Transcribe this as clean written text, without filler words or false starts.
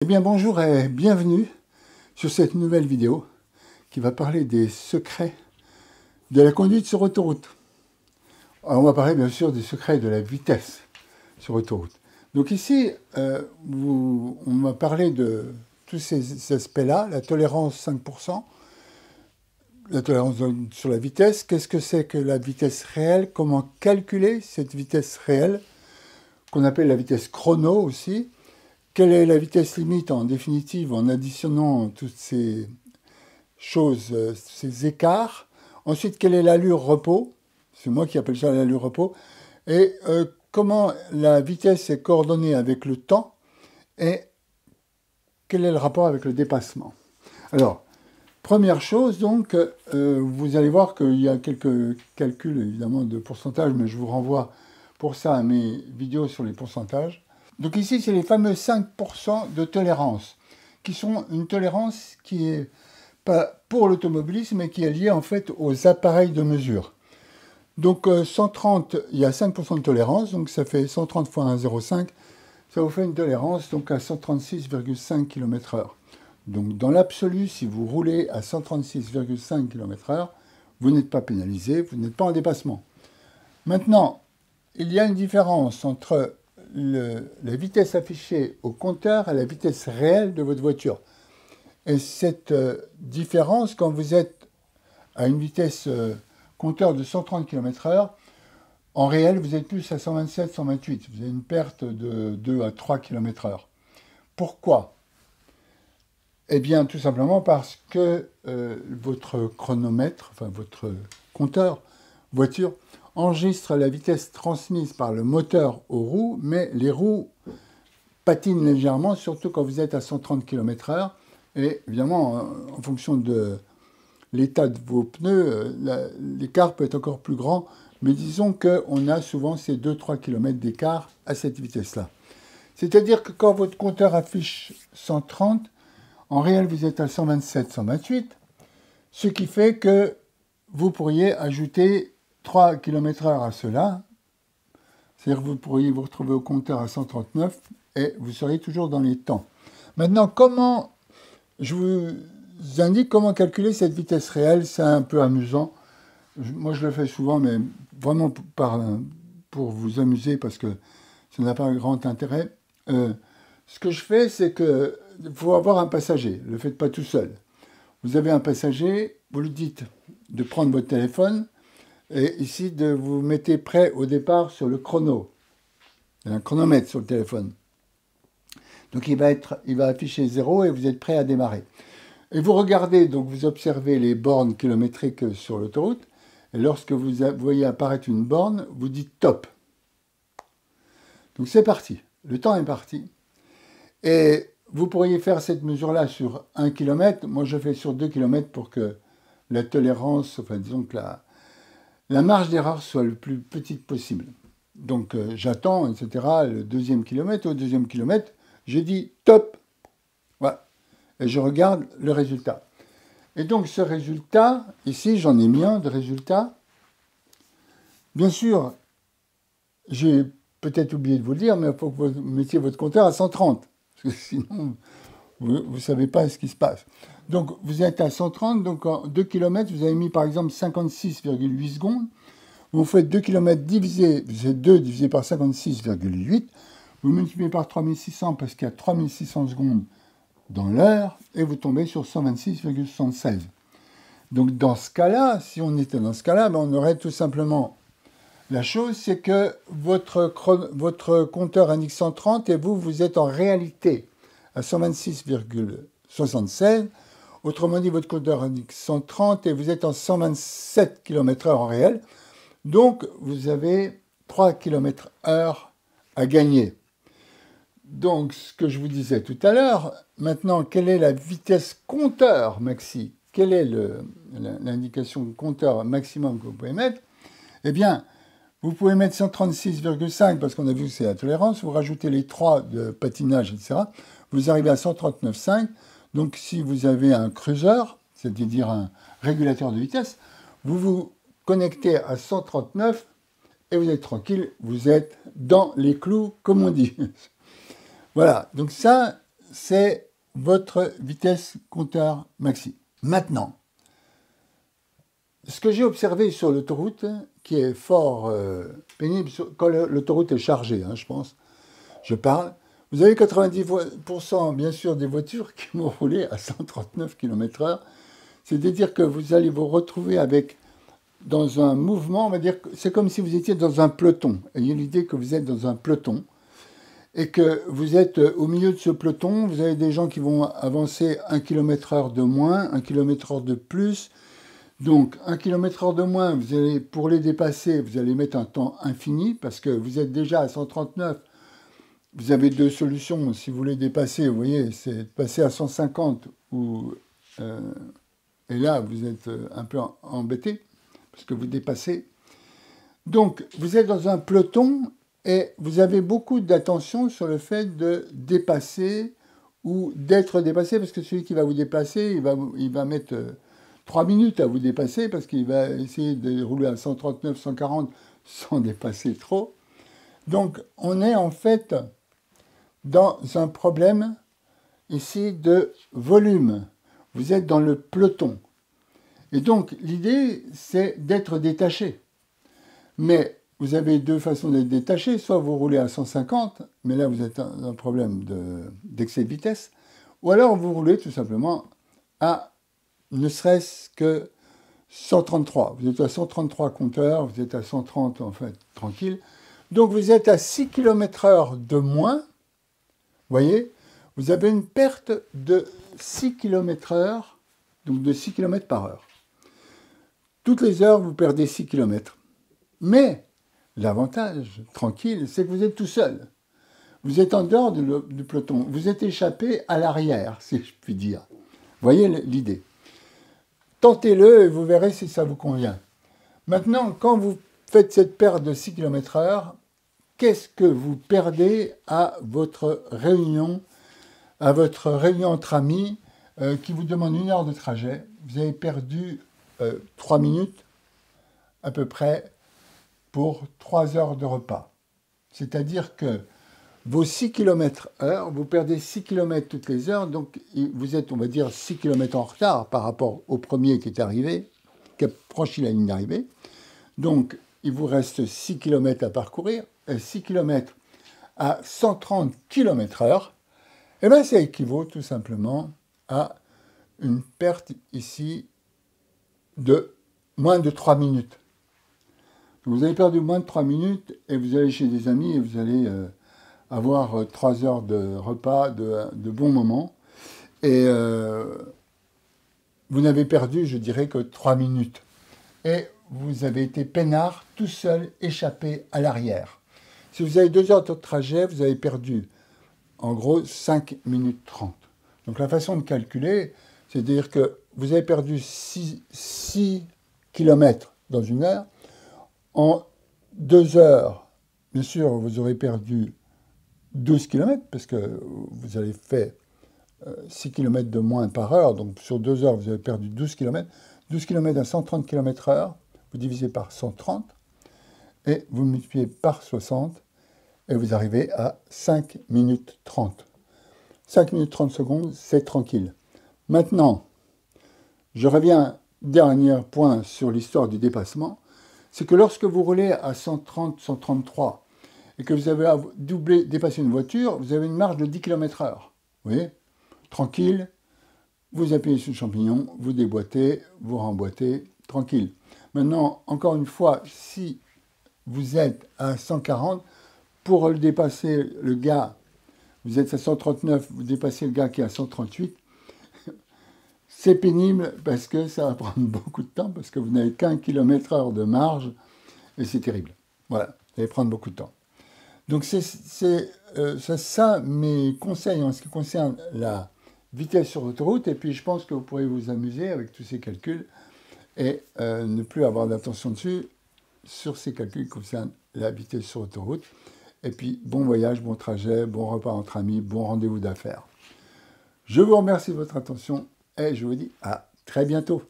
Eh bien bonjour et bienvenue sur cette nouvelle vidéo qui va parler des secrets de la conduite sur autoroute. Alors, on va parler bien sûr des secrets de la vitesse sur autoroute. Donc ici, on va parler de tous ces aspects-là, la tolérance 5%, la tolérance sur la vitesse, qu'est-ce que c'est que la vitesse réelle, comment calculer cette vitesse réelle, qu'on appelle la vitesse chrono aussi. Quelle est la vitesse limite en définitive en additionnant toutes ces choses, ces écarts? Ensuite, quelle est l'allure repos? C'est moi qui appelle ça l'allure repos. Et comment la vitesse est coordonnée avec le temps? Et quel est le rapport avec le dépassement? Alors, première chose, donc, vous allez voir qu'il y a quelques calculs, évidemment, de pourcentage, mais je vous renvoie pour ça à mes vidéos sur les pourcentages. Donc ici, c'est les fameux 5% de tolérance, qui sont une tolérance qui est pas pour l'automobilisme, mais qui est liée en fait aux appareils de mesure. Donc 130, il y a 5% de tolérance, donc ça fait 130 fois 1,05, ça vous fait une tolérance donc à 136,5 km/h. Donc dans l'absolu, si vous roulez à 136,5 km/h, vous n'êtes pas pénalisé, vous n'êtes pas en dépassement. Maintenant, il y a une différence entre la vitesse affichée au compteur et la vitesse réelle de votre voiture. Et cette différence, quand vous êtes à une vitesse compteur de 130 km/h, en réel, vous êtes plus à 127, 128. Vous avez une perte de 2 à 3 km/h. Pourquoi? Eh bien, tout simplement parce que votre chronomètre, enfin votre compteur voiture, enregistre la vitesse transmise par le moteur aux roues, mais les roues patinent légèrement, surtout quand vous êtes à 130 km/h. Et évidemment, en fonction de l'état de vos pneus, l'écart peut être encore plus grand. Mais disons qu'on a souvent ces 2-3 km d'écart à cette vitesse-là. C'est-à-dire que quand votre compteur affiche 130, en réel, vous êtes à 127, 128, ce qui fait que vous pourriez ajouter 3 km/h à cela. C'est-à-dire que vous pourriez vous retrouver au compteur à 139 et vous seriez toujours dans les temps. Maintenant, je vous indique comment calculer cette vitesse réelle. C'est un peu amusant. Moi, je le fais souvent, mais vraiment pour vous amuser parce que ça n'a pas un grand intérêt. Ce que je fais, c'est qu'il faut avoir un passager. Ne le faites pas tout seul. Vous avez un passager, vous lui dites de prendre votre téléphone et ici de vous mettre prêt au départ sur le chrono. Il y a un chronomètre sur le téléphone. Donc il va afficher 0 et vous êtes prêt à démarrer. Et vous regardez, donc vous observez les bornes kilométriques sur l'autoroute. Et lorsque vous voyez apparaître une borne, vous dites top. Donc c'est parti. Le temps est parti. Et vous pourriez faire cette mesure-là sur 1 km. Moi, je fais sur 2 km pour que la tolérance, enfin disons que la marge d'erreur soit le plus petite possible. Donc j'attends, etc. Le deuxième kilomètre. Au deuxième kilomètre, je dis top. Voilà. Et je regarde le résultat. Et donc ce résultat, ici j'en ai mis un de résultat. Bien sûr, j'ai peut-être oublié de vous le dire, mais il faut que vous mettiez votre compteur à 130. Parce que sinon, vous ne savez pas ce qui se passe. Donc vous êtes à 130, donc en 2 km, vous avez mis par exemple 56,8 secondes. Vous faites 2 km divisé, vous êtes 2 divisé par 56,8. Vous multipliez par 3600 parce qu'il y a 3600 secondes dans l'heure, et vous tombez sur 126,76. Donc dans ce cas-là, si on était dans ce cas-là, ben on aurait tout simplement la chose, c'est que votre compteur indique 130 et vous êtes en réalité à 126,76. Autrement dit, votre compteur indique 130 et vous êtes en 127 km/h en réel. Donc vous avez 3 km/h à gagner. Donc, ce que je vous disais tout à l'heure, maintenant, quelle est la vitesse compteur maxi? Quelle est l'indication compteur maximum que vous pouvez mettre? Eh bien, vous pouvez mettre 136,5 parce qu'on a vu que c'est la tolérance. Vous rajoutez les 3 de patinage, etc. Vous arrivez à 139,5. Donc, si vous avez un cruiser, c'est-à-dire un régulateur de vitesse, vous vous connectez à 139 et vous êtes tranquille. Vous êtes dans les clous, comme on dit. Voilà, donc ça, c'est votre vitesse compteur maxi. Maintenant, ce que j'ai observé sur l'autoroute, qui est fort pénible, quand l'autoroute est chargée, hein, je pense, je parle, vous avez 90% bien sûr des voitures qui vont rouler à 139 km/h. C'est-à-dire que vous allez vous retrouver avec, dans un mouvement, on va dire, c'est comme si vous étiez dans un peloton. Ayez l'idée que vous êtes dans un peloton et que vous êtes au milieu de ce peloton. Vous avez des gens qui vont avancer 1 km/h de moins, 1 km/h de plus. Donc 1 km/h de moins, vous allez, pour les dépasser, vous allez mettre un temps infini parce que vous êtes déjà à 139. Vous avez deux solutions. Si vous voulez dépasser, vous voyez, c'est de passer à 150 ou... et là, vous êtes un peu embêté parce que vous dépassez. Donc, vous êtes dans un peloton et vous avez beaucoup d'attention sur le fait de dépasser ou d'être dépassé parce que celui qui va vous dépasser, il va mettre 3 minutes à vous dépasser parce qu'il va essayer de rouler à 139, 140 sans dépasser trop. Donc, on est en fait dans un problème ici de volume. Vous êtes dans le peloton. Et donc, l'idée, c'est d'être détaché. Mais vous avez deux façons d'être détaché. Soit vous roulez à 150, mais là, vous êtes dans un problème d'excès de vitesse. Ou alors, vous roulez tout simplement à ne serait-ce que 133. Vous êtes à 133 compteurs, vous êtes à 130, en fait, tranquille. Donc, vous êtes à 6 km/h de moins. Vous voyez, vous avez une perte de 6 km/h, donc de 6 km par heure. Toutes les heures, vous perdez 6 km. Mais l'avantage, tranquille, c'est que vous êtes tout seul. Vous êtes en dehors du peloton. Vous êtes échappé à l'arrière, si je puis dire. Vous voyez l'idée. Tentez-le et vous verrez si ça vous convient. Maintenant, quand vous faites cette perte de 6 km/h, qu'est-ce que vous perdez à votre réunion entre amis qui vous demande 1 heure de trajet? Vous avez perdu 3 minutes à peu près pour 3 heures de repas. C'est-à-dire que vos 6 km/h, vous perdez 6 km toutes les heures, donc vous êtes, on va dire, 6 km en retard par rapport au premier qui est arrivé, qui a franchi la ligne d'arrivée. Donc, il vous reste 6 km à parcourir, 6 km à 130 km/h, et bien ça équivaut tout simplement à une perte ici de moins de 3 minutes. Vous avez perdu moins de 3 minutes et vous allez chez des amis et vous allez avoir 3 heures de repas, de bons moments. Et vous n'avez perdu, je dirais, que 3 minutes. Et vous avez été peinard, tout seul, échappé à l'arrière. Si vous avez 2 heures de trajet, vous avez perdu, en gros, 5 minutes 30. Donc la façon de calculer, c'est-à-dire que vous avez perdu 6 km dans 1 heure. En 2 heures, bien sûr, vous aurez perdu 12 km, parce que vous avez fait 6 km de moins par heure. Donc sur 2 heures, vous avez perdu 12 km. 12 km à 130 km/h, vous divisez par 130, et vous multipliez par 60, et vous arrivez à 5 minutes 30. 5 minutes 30 secondes, c'est tranquille. Maintenant, je reviens, dernier point sur l'histoire du dépassement, c'est que lorsque vous roulez à 130, 133, et que vous avez dépassé une voiture, vous avez une marge de 10 km/h. Vous voyez, tranquille, vous appuyez sur le champignon, vous déboîtez, vous remboîtez, tranquille. Maintenant, encore une fois, si vous êtes à 140, pour le dépasser, le gars, vous êtes à 139, vous dépassez le gars qui est à 138, c'est pénible parce que ça va prendre beaucoup de temps, parce que vous n'avez qu'1 km/h de marge, et c'est terrible. Voilà, ça va prendre beaucoup de temps. Donc c'est ça mes conseils en ce qui concerne la vitesse sur autoroute, et puis je pense que vous pourrez vous amuser avec tous ces calculs et ne plus avoir d'attention dessus sur ces calculs qui concernent la vitesse sur autoroute. Et puis bon voyage, bon trajet, bon repas entre amis, bon rendez-vous d'affaires. Je vous remercie de votre attention et je vous dis à très bientôt.